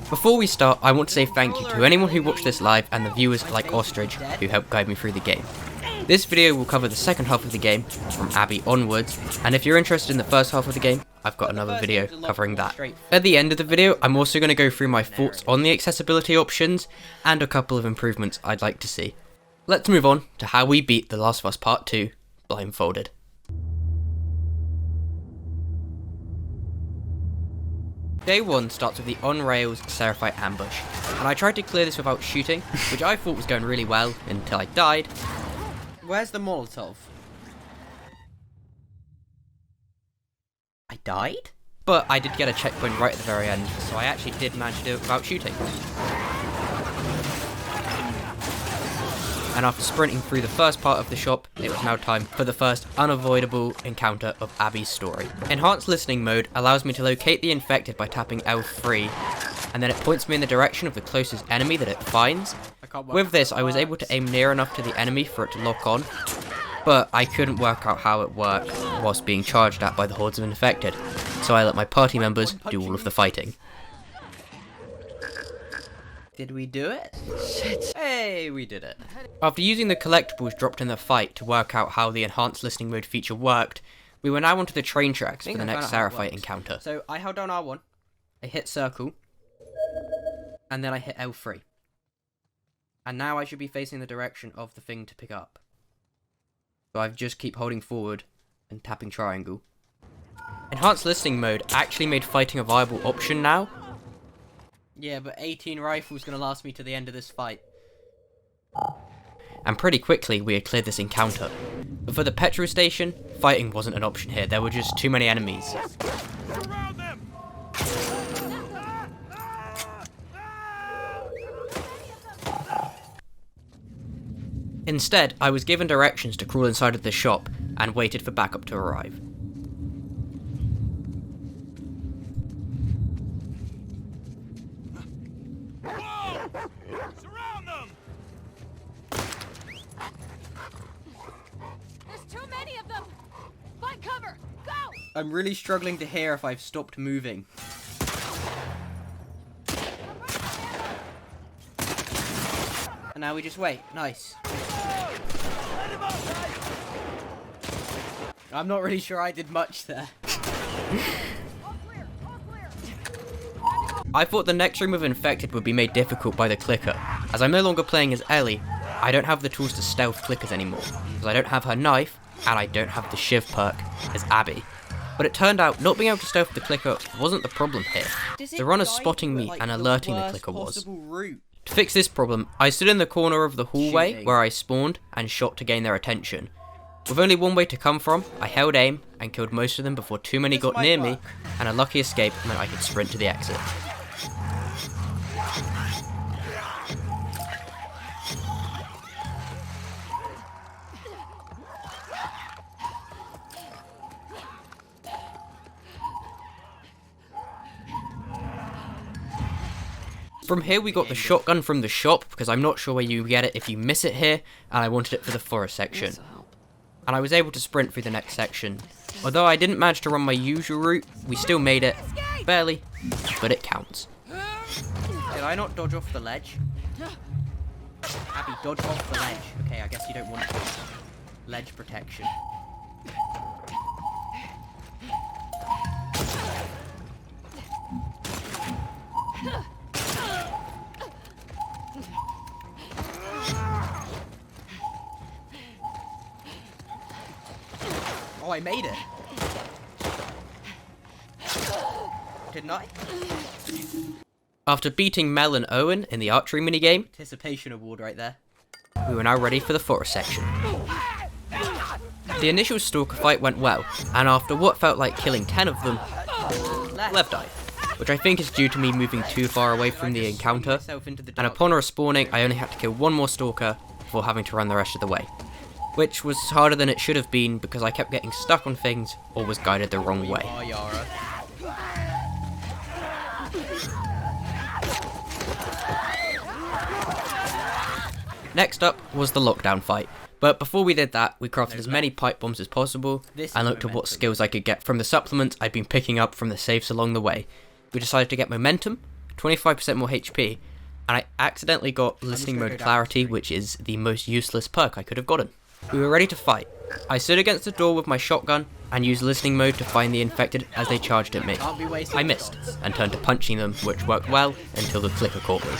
Before we start, I want to say thank you to anyone who watched this live and the viewers like Ostrich who helped guide me through the game. This video will cover the second half of the game, from Abby onwards, and if you're interested in the first half of the game, I've got another video covering that. At the end of the video, I'm also going to go through my thoughts on the accessibility options, and a couple of improvements I'd like to see. Let's move on to how we beat The Last of Us Part 2, Blindfolded. Day 1 starts with the on-rails Seraphite ambush, and I tried to clear this without shooting, which I thought was going really well until I died. Where's the Molotov? I died? But I did get a checkpoint right at the very end, so I actually did manage to do it without shooting. And after sprinting through the first part of the shop, it was now time for the first unavoidable encounter of Abby's story. Enhanced listening mode allows me to locate the infected by tapping L3, and then it points me in the direction of the closest enemy that it finds. With this, I was able to aim near enough to the enemy for it to lock on, but I couldn't work out how it worked whilst being charged at by the hordes of infected, so I let my party members do all of the fighting. Did we do it? Shit. Hey, we did it. After using the collectibles dropped in the fight to work out how the enhanced listening mode feature worked, we were now onto the train tracks for the next Seraphite encounter. So I held down R1, I hit circle, and then I hit L3. And now I should be facing the direction of the thing to pick up. So I just keep holding forward and tapping triangle. Enhanced listening mode actually made fighting a viable option now. Yeah, but 18 rifles gonna last me to the end of this fight. And pretty quickly we had cleared this encounter. But for the petrol station, fighting wasn't an option here, there were just too many enemies. Instead, I was given directions to crawl inside of the shop and waited for backup to arrive. Surround them! There's too many of them! Find cover! Go! I'm really struggling to hear if I've stopped moving. And now we just wait. Nice. I'm not really sure I did much there. I thought the next room of infected would be made difficult by the clicker. As I'm no longer playing as Ellie, I don't have the tools to stealth clickers anymore, because I don't have her knife, and I don't have the shiv perk as Abby. But it turned out not being able to stealth the clicker wasn't the problem here. The runner spotting me and alerting the clicker was. To fix this problem, I stood in the corner of the hallway where I spawned and shot to gain their attention. With only one way to come from, I held aim and killed most of them before too many got near me, and a lucky escape meant I could sprint to the exit. From here we got the shotgun from the shop, because I'm not sure where you get it if you miss it here, and I wanted it for the forest section. And I was able to sprint through the next section. Although I didn't manage to run my usual route, we still made it. Barely, but it counts. Did I not dodge off the ledge? Abby, dodge off the ledge. Okay, I guess you don't want to. Ledge protection. Oh, I made it. Didn't I? After beating Mel and Owen in the archery minigame, Participation award right there. we were now ready for the forest section. The initial stalker fight went well, and after what felt like killing 10 of them, live.I, which I think is due to me moving too far away from the encounter, and upon respawning I only had to kill one more stalker before having to run the rest of the way. Which was harder than it should have been because I kept getting stuck on things or was guided the wrong way. Next up was the lockdown fight, but before we did that, we crafted as many pipe bombs as possible and looked at what skills I could get from the supplements I'd been picking up from the safes along the way. We decided to get momentum, 25% more HP, and I accidentally got Listening Mode Clarity, which is the most useless perk I could have gotten. We were ready to fight. I stood against the door with my shotgun and used Listening Mode to find the infected as they charged at me. I missed, and turned to punching them, which worked well until the clicker caught me.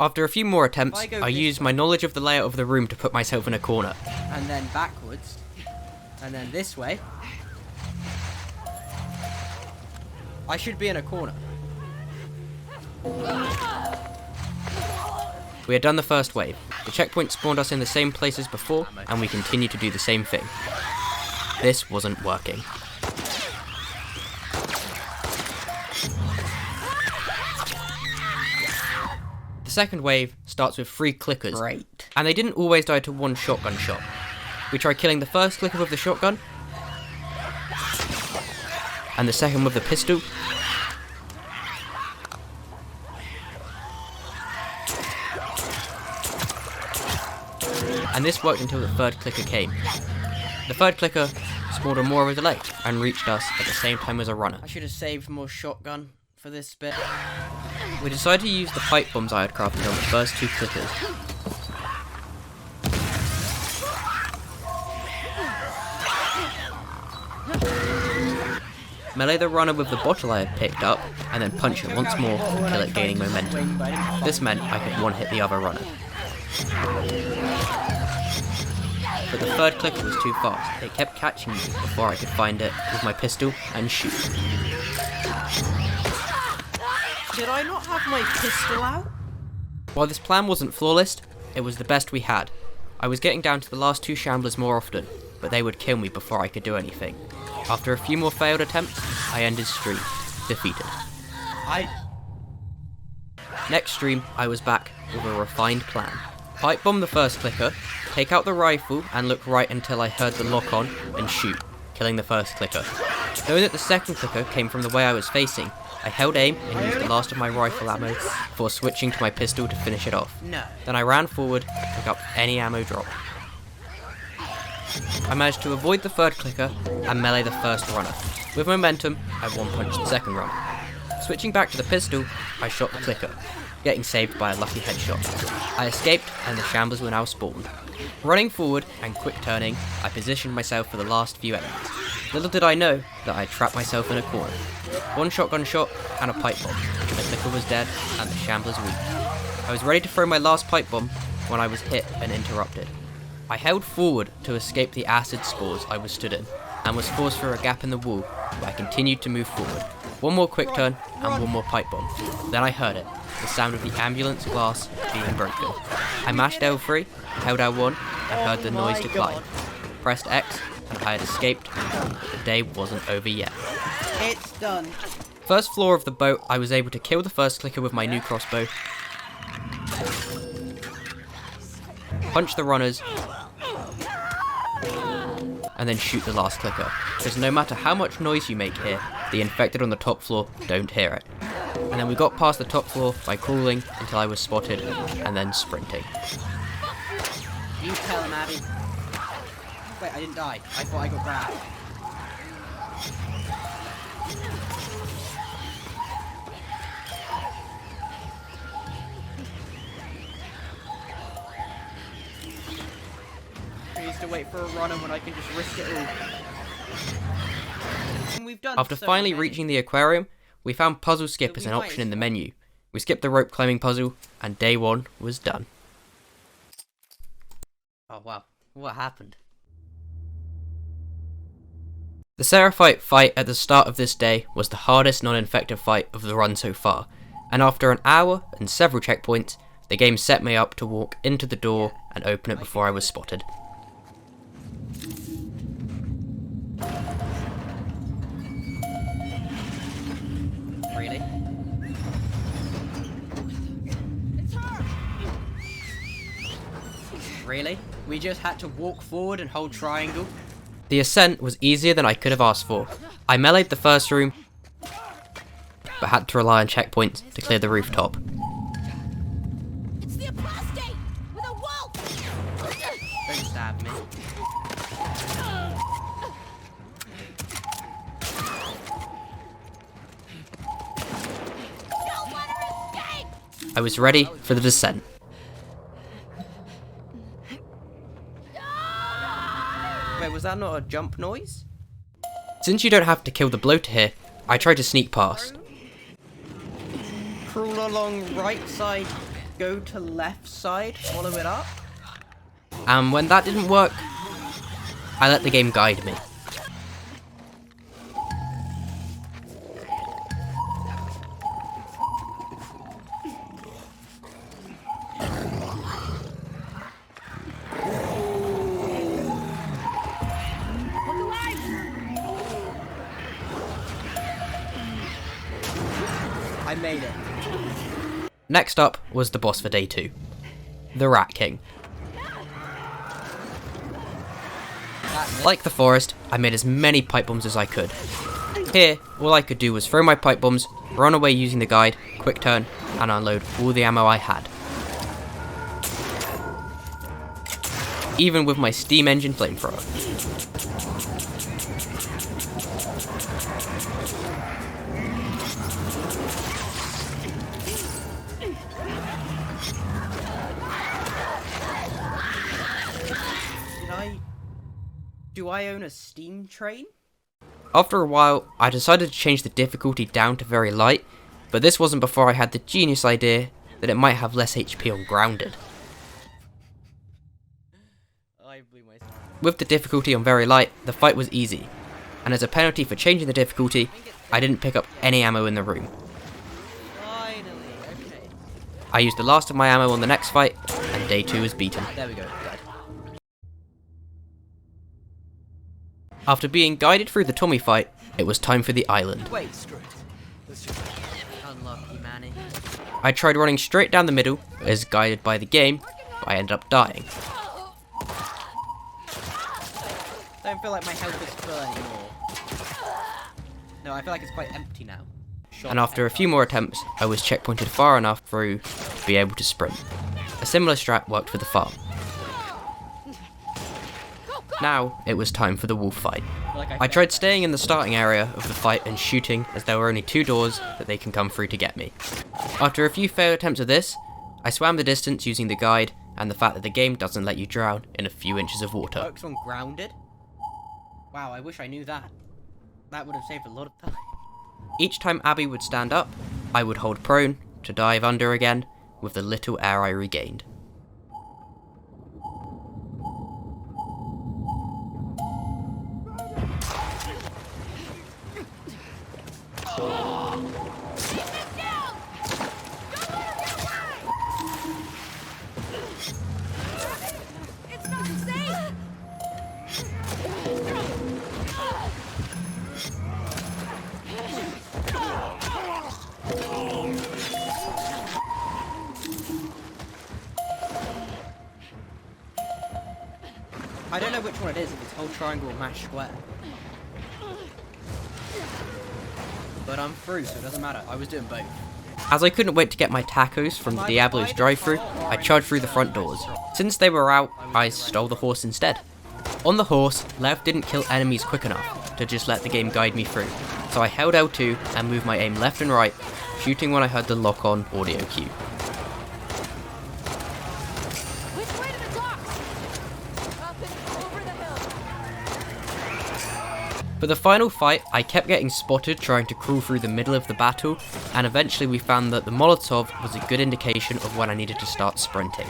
After a few more attempts, I used my knowledge of the layout of the room to put myself in a corner. And then backwards. And then this way. I should be in a corner. We had done the first wave. The checkpoint spawned us in the same place as before, and we continued to do the same thing. This wasn't working. The second wave starts with 3 clickers. Great. And they didn't always die to one shotgun shot. We tried killing the first clicker with the shotgun, and the second with the pistol, and this worked until the third clicker came. The third clicker spawned on more of a delay and reached us at the same time as a runner. I should have saved more shotgun for this bit. We decided to use the pipe bombs I had crafted on the first 2 clickers. Melee the runner with the bottle I had picked up, and then punch it once more to kill it, gaining momentum. This meant I could one-hit the other runner. But the third clicker was too fast. It kept catching me before I could find it with my pistol and shoot. Did I not have my pistol out? While this plan wasn't flawless, it was the best we had. I was getting down to the last 2 shamblers more often, but they would kill me before I could do anything. After a few more failed attempts, I ended stream, defeated. Next stream, I was back with a refined plan. Pipe bomb the first clicker, take out the rifle and look right until I heard the lock on and shoot, killing the first clicker. Knowing that the second clicker came from the way I was facing, I held aim and used the last of my rifle ammo before switching to my pistol to finish it off. Then I ran forward to pick up any ammo dropped. I managed to avoid the third clicker and melee the first runner. With momentum, I one-punched the second runner. Switching back to the pistol, I shot the clicker, getting saved by a lucky headshot. I escaped and the shamblers were now spawned. Running forward and quick turning, I positioned myself for the last few enemies. Little did I know that I had trapped myself in a corner. 1 shotgun shot and a pipe bomb. The clicker was dead and the shamblers weak. I was ready to throw my last pipe bomb when I was hit and interrupted. I held forward to escape the acid spores I was stood in, and was forced through a gap in the wall, but I continued to move forward. 1 more quick turn, and 1 more pipe bomb. Then I heard it, the sound of the ambulance glass being broken. I mashed L3, held L1, and heard the noise decline. Pressed X, and I had escaped. The day wasn't over yet. It's done. First floor of the boat, I was able to kill the first clicker with my new crossbow, punch the runners, and then shoot the last clicker. Because no matter how much noise you make here, the infected on the top floor don't hear it. And then we got past the top floor by crawling until I was spotted, and then sprinting. You tell him, Abby. Wait, I didn't die. I thought I got grabbed. I used to wait for a runner when I can just risk it all. We've done After finally reaching the aquarium, we found puzzle skip as an option in the menu. We skipped the rope climbing puzzle, and day 1 was done. Oh wow, what happened? The Seraphite fight at the start of this day was the hardest non-infected fight of the run so far, and after an hour and several checkpoints, the game set me up to walk into the door and open it before I was spotted. Really? It's her! Really? We just had to walk forward and hold triangle? The ascent was easier than I could have asked for. I meleeed the first room, but had to rely on checkpoints to clear the rooftop. It's the apostate! With a wolf! Don't stab me. I was ready for the descent. Wait, was that not a jump noise? Since you don't have to kill the bloater here, I tried to sneak past. Crawl along right side, go to left side, follow it up. And when that didn't work, I let the game guide me. I made it. Next up was the boss for day 2, the Ratking. Like the forest, I made as many pipe bombs as I could. Here, all I could do was throw my pipe bombs, run away using the guide, quick turn, and unload all the ammo I had. Even with my steam engine flamethrower. Do I own a steam train? After a while, I decided to change the difficulty down to very light, but this wasn't before I had the genius idea that it might have less HP on grounded. With the difficulty on very light, the fight was easy, and as a penalty for changing the difficulty, I didn't pick up any ammo in the room. Finally, okay. I used the last of my ammo on the next fight, and day 2 was beaten. There we go, dead. After being guided through the Tommy fight, it was time for the island. Wait, screw it. Let's just... Unlucky, Manny. I tried running straight down the middle, as guided by the game, but I ended up dying. Don't feel like my health is full anymore. No, I feel like it's quite empty now. And after a few more attempts, I was checkpointed far enough through to be able to sprint. A similar strat worked for the farm. Now, it was time for the wolf fight. I tried staying in the starting area of the fight and shooting, as there were only 2 doors that they can come through to get me. After a few failed attempts of this, I swam the distance using the guide and the fact that the game doesn't let you drown in a few inches of water. Works on grounded? Wow, I wish I knew that. That would have saved a lot of time. Each time Abby would stand up, I would hold prone to dive under again with the little air I regained. I don't know which one it is, if it's whole triangle or mash square. But I'm through, so it doesn't matter. I was doing both. As I couldn't wait to get my tacos from the Diablo's drive-thru, I charged through the front doors. Since they were out, I stole the horse instead. On the horse, Lev didn't kill enemies quick enough to just let the game guide me through, so I held L2 and moved my aim left and right, shooting when I heard the lock-on audio cue. Which way to the docks? Up and over the hill. For the final fight, I kept getting spotted trying to crawl through the middle of the battle, and eventually we found that the Molotov was a good indication of when I needed to start sprinting.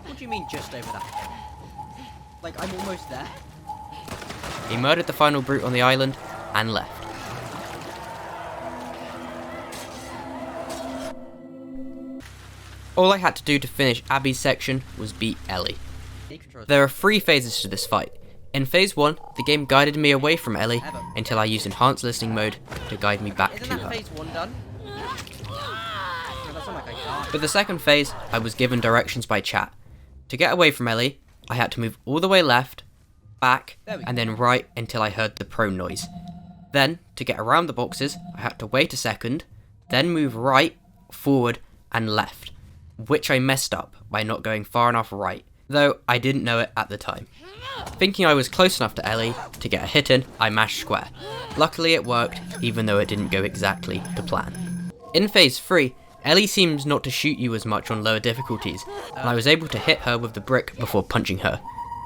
What do you mean just over that? Like, I'm almost there? He murdered the final brute on the island, and left. All I had to do to finish Abby's section was beat Ellie. There are 3 phases to this fight. In phase 1, the game guided me away from Ellie until I used enhanced listening mode to guide me back Isn't to that her. phase 1 done? No, that's not like I died. For the second phase, I was given directions by chat. To get away from Ellie, I had to move all the way left, back, and then right until I heard the prone noise. Then, to get around the boxes, I had to wait a second, then move right, forward, and left, which I messed up by not going far enough right, though I didn't know it at the time. Thinking I was close enough to Ellie to get a hit in, I mashed square. Luckily it worked, even though it didn't go exactly to plan. In phase 3, Ellie seems not to shoot you as much on lower difficulties, and I was able to hit her with the brick before punching her.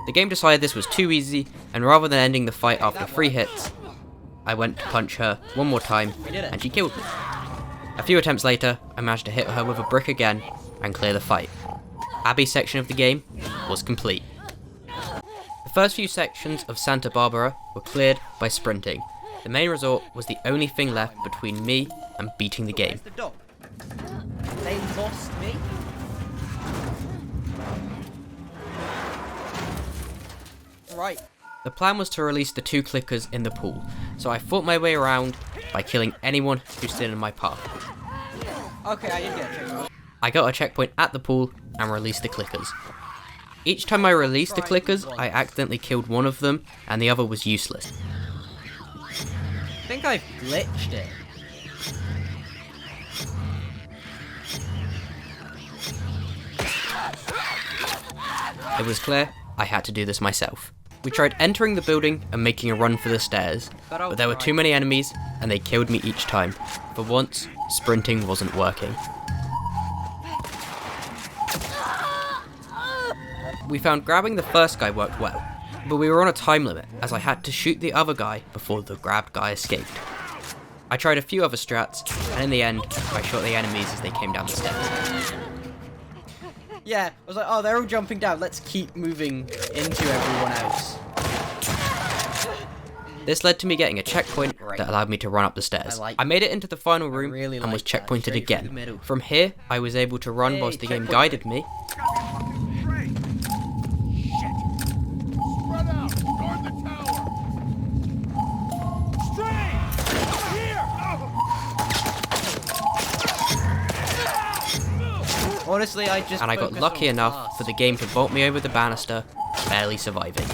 The game decided this was too easy, and rather than ending the fight after 3 hits, I went to punch her one more time, and she killed me. A few attempts later, I managed to hit her with a brick again, and clear the fight. Abby's section of the game was complete. The first few sections of Santa Barbara were cleared by sprinting. The main resort was the only thing left between me and beating the game. Where's the dog? They lost me? Right. The plan was to release the 2 clickers in the pool, so I fought my way around by killing anyone who stood in my path. Okay, I did get a checkpoint. I got a checkpoint at the pool and released the clickers. Each time I released the clickers, I accidentally killed one of them and the other was useless. I think I've glitched it. It was clear I had to do this myself. We tried entering the building and making a run for the stairs, but there were too many enemies and they killed me each time. For once, sprinting wasn't working. We found grabbing the first guy worked well, but we were on a time limit as I had to shoot the other guy before the grabbed guy escaped. I tried a few other strats, and in the end, I shot the enemies as they came down the stairs. Yeah, I was like, oh, they're all jumping down. Let's keep moving into everyone else. This led to me getting a checkpoint that allowed me to run up the stairs. I made it into the final room and was checkpointed again. From here, I was able to run whilst the game guided me. Honestly, I got lucky enough for the game to vault me over the banister, barely surviving.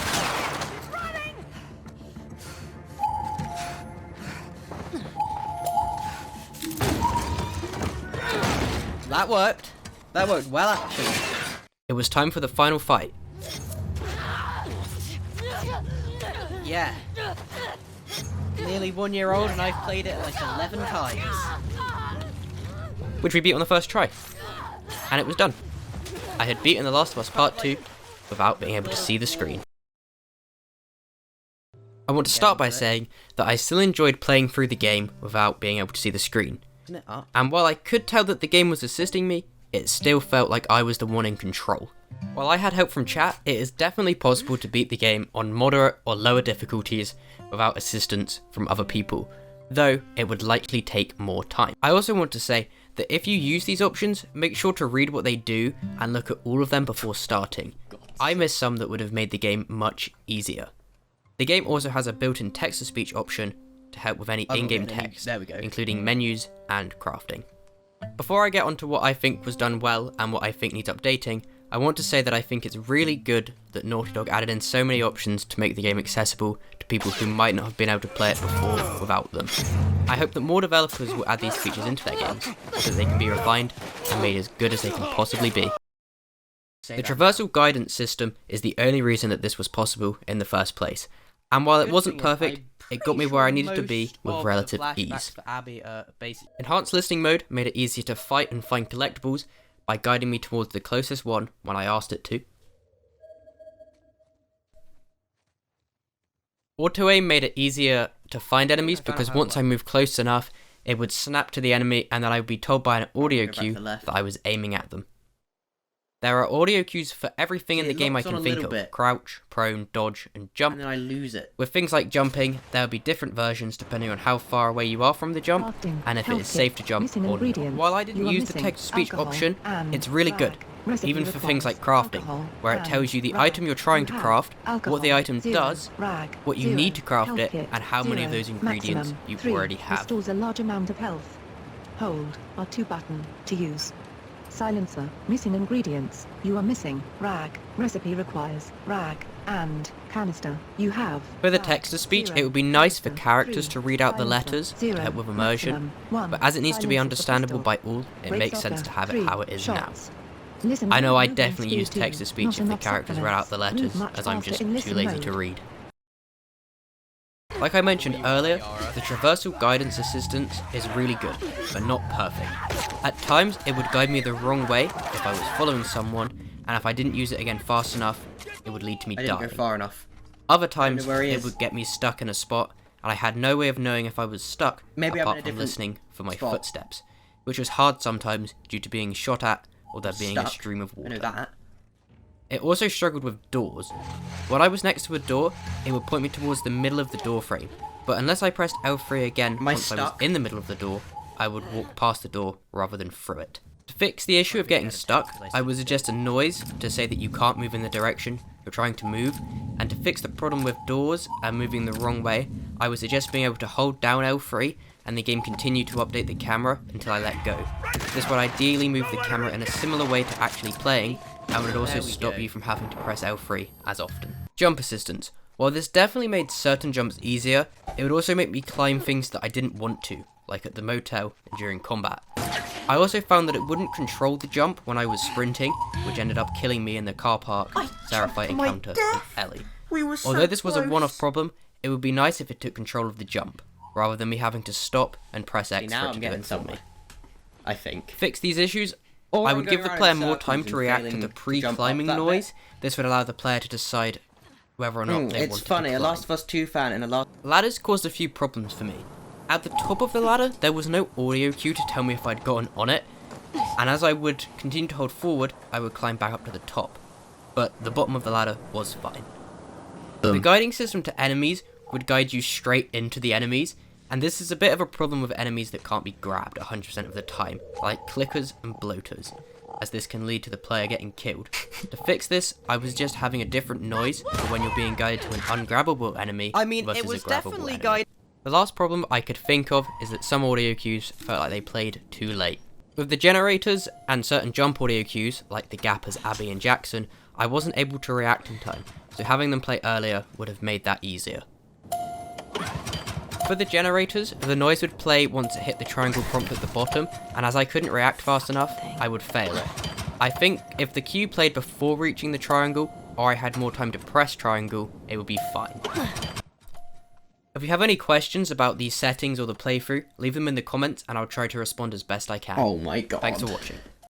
That worked. That worked well, actually. It was time for the final fight. Yeah. Nearly 1 year old and I've played it like 11 times. Which we beat on the first try. And it was done. I had beaten The Last of Us Part 2 without being able to see the screen. I want to start by saying that I still enjoyed playing through the game without being able to see the screen. And while I could tell that the game was assisting me, it still felt like I was the one in control. While I had help from chat, it is definitely possible to beat the game on moderate or lower difficulties without assistance from other people, though it would likely take more time. I also want to say that if you use these options, make sure to read what they do and look at all of them before starting. I missed some that would have made the game much easier. The game also has a built-in text-to-speech option to help with any in-game text, including menus and crafting. Before I get onto what I think was done well and what I think needs updating, I want to say that I think it's really good that Naughy Dog added in so many options to make the game accessible to people who might not have been able to play it before without them. I hope that more developers will add these features into their games so that they can be refined and made as good as they can possibly be. The traversal guidance system is the only reason that this was possible in the first place, and while it wasn't perfect, it got me where I needed to be with relative ease. Enhanced listening mode made it easier to fight and find collectibles by guiding me towards the closest one when I asked it to. Auto aim made it easier to find enemies because once I moved close enough, it would snap to the enemy and then I would be told by an audio cue that I was aiming at them. There are audio cues for everything in the game I can think of: crouch, prone, dodge, and jump. And then I lose it. With things like jumping, there will be different versions depending on how far away you are from the jump, and if it is safe to jump or not. While I didn't use the text-to-speech option, it's really good, even for things like crafting, where it tells you the item you're trying to craft, what the item does, what you need to craft it, and how many of those ingredients you already have. Restores a large amount of health. Hold R2 button to use. Silencer, missing ingredients. You are missing rag. Recipe requires rag and canister. You have. For the text-to-speech, it would be nice for characters to read out the letters to help with immersion, but as it needs to be understandable by all, it makes sense to have it how it is now. Listen I know mode I moving definitely speed use 2, text-to-speech not if the enough characters read out the supplements. letters, Move much as I'm faster just in too listen lazy mode. to read. Like I mentioned earlier, the traversal guidance assistance is really good, but not perfect. At times, it would guide me the wrong way if I was following someone, and if I didn't use it again fast enough, it would lead to me I didn't dying. go far enough. Other know times, where he it is. would get me stuck in a spot, and I had no way of knowing if I was stuck, Maybe I'm apart in a from different listening for my spot. footsteps, which was hard sometimes due to being shot at or there being a Stuck. stream of I know water. that. It also struggled with doors. When I was next to a door, it would point me towards the middle of the door frame, but unless I pressed L3 again Am I once I was stuck? in the middle of the door, I would walk past the door rather than through it. To fix the issue of getting stuck, I would suggest a noise to say that you can't move in the direction you're trying to move, and to fix the problem with doors and moving the wrong way, I would suggest being able to hold down L3 and the game continue to update the camera until I let go. This would ideally move the camera in a similar way to actually playing, and would also There we stop go. you from having to press L3 as often. Jump assistance. While this definitely made certain jumps easier, it would also make me climb things that I didn't want to, like at the motel and during combat. I also found that it wouldn't control the jump when I was sprinting, which ended up killing me in the car park Seraphite encounter with Ellie. We were so Although this was a close. one-off problem, it would be nice if it took control of the jump, rather than me having to stop and press X Now for it I'm to do getting it for me. somewhere. I think. Fix these issues, Or I I'm would going give the around player in more circles time to and react to failing the to jump up pre-climbing that bit. noise. This would allow the player to decide whether or not they It's wanted funny, to a climb. Last of Us 2 fan and a Last... Ladders caused a few problems for me. At the top of the ladder, there was no audio cue to tell me if I'd gotten on it, and as I would continue to hold forward, I would climb back up to the top. But the bottom of the ladder was fine. The guiding system to enemies would guide you straight into the enemies, and this is a bit of a problem with enemies that can't be grabbed 100% of the time, like clickers and bloaters, as this can lead to the player getting killed. To fix this, I was just having a different noise for when you're being guided to an ungrabbable enemy I mean, versus it was a grabbable definitely enemy. guided... The last problem I could think of is that some audio cues felt like they played too late. With the generators and certain jump audio cues, like the gap as Abby and Jackson, I wasn't able to react in time, so having them play earlier would have made that easier. For the generators, the noise would play once it hit the triangle prompt at the bottom, and as I couldn't react fast enough, I would fail it. I think if the cue played before reaching the triangle, or I had more time to press triangle, it would be fine. If you have any questions about these settings or the playthrough, leave them in the comments and I'll try to respond as best I can. Oh my god. Thanks for watching.